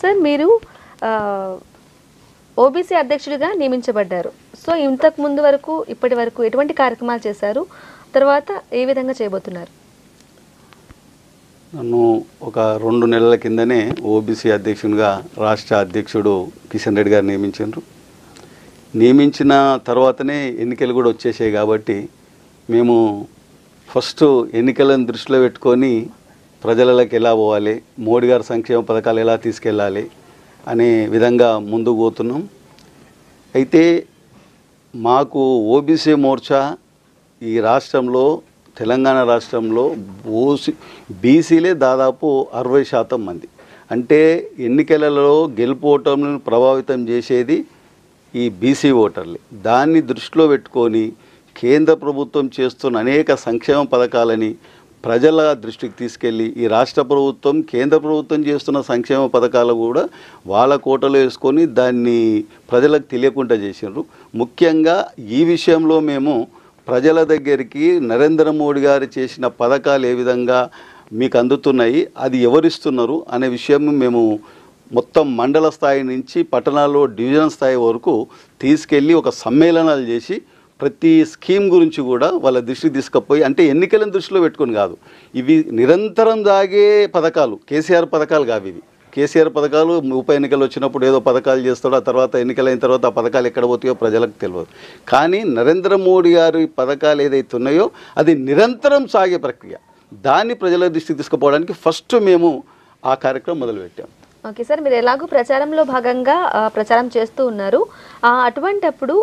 Sir మీరు OBC అధ్యక్షుడిగా నియమించబడ్డారు. So ఇంతకు ముందు వరకు ఇప్పటి వరకు ఎటువంటి కార్యక్రమాలు చేశారు, తర్వాత ఏ విధంగా చేయబోతున్నారు? నన్ను ఒక 2 నెలల కిందనే ఓబీసీ అధ్యక్షునిగా రాష్ట్ర అధ్యక్షుడు కిషన్ రెడ్డి గారు నియమించారు. నియమించిన తర్వాతనే ఎన్నికలు కూడా వచ్చేసాయి కాబట్టి మేము ఫస్ట్ ఎన్నికలను దృష్టిలో పెట్టుకొని ప్రజలకి ఎలా పోవాలి, మోడీ గారి సంక్షేమ పథకాలు ఎలా తీసుకెళ్ళాలి అనే విధంగా ముందుకు పోతున్నాం. అయితే మాకు ఓబీసీ మోర్చా ఈ రాష్ట్రంలో తెలంగాణ రాష్ట్రంలో బీసీలే దాదాపు 60% మంది. అంటే ఎన్నికలలో గెలుపోవటంను ప్రభావితం చేసేది ఈ బీసీ ఓటర్లే. దాన్ని దృష్టిలో పెట్టుకొని కేంద్ర ప్రభుత్వం చేస్తున్న అనేక సంక్షేమ పథకాలని ప్రజల దృష్టికి తీసుకెళ్ళి ఈ రాష్ట్ర ప్రభుత్వం కేంద్ర ప్రభుత్వం చేస్తున్న సంక్షేమ పథకాలు కూడా వాళ్ళ కోటలో వేసుకొని దాన్ని ప్రజలకు తెలియకుండా చేసినారు. ముఖ్యంగా ఈ విషయంలో మేము ప్రజల దగ్గరికి నరేంద్ర మోడీ గారు చేసిన పథకాలు ఏ విధంగా మీకు అందుతున్నాయి, అది ఎవరిస్తున్నారు అనే విషయం మేము మొత్తం మండల స్థాయి నుంచి పట్టణాల్లో డివిజన్ స్థాయి వరకు తీసుకెళ్ళి ఒక సమ్మేళనాలు చేసి ప్రతి స్కీమ్ గురించి కూడా వాళ్ళ దృష్టికి తీసుకుపోయి, అంటే ఎన్నికలను దృష్టిలో పెట్టుకొని కాదు, ఇవి నిరంతరం సాగే పథకాలు, కేసీఆర్ పథకాలు కావు ఇవి. కేసీఆర్ పథకాలు ఉప ఎన్నికలు వచ్చినప్పుడు ఏదో పథకాలు చేస్తాడో, ఆ తర్వాత ఎన్నికలైన తర్వాత ఆ పథకాలు ఎక్కడ పోతాయో ప్రజలకు తెలియదు. కానీ నరేంద్ర మోడీ గారి పథకాలు ఏదైతే ఉన్నాయో అది నిరంతరం సాగే ప్రక్రియ. దాన్ని ప్రజల దృష్టికి తీసుకుపోవడానికి ఫస్ట్ మేము ఆ కార్యక్రమం మొదలుపెట్టాం. ఓకే సార్, మీరు ఎలాగో ప్రచారంలో భాగంగా ప్రచారం చేస్తూ ఉన్నారు. అటువంటప్పుడు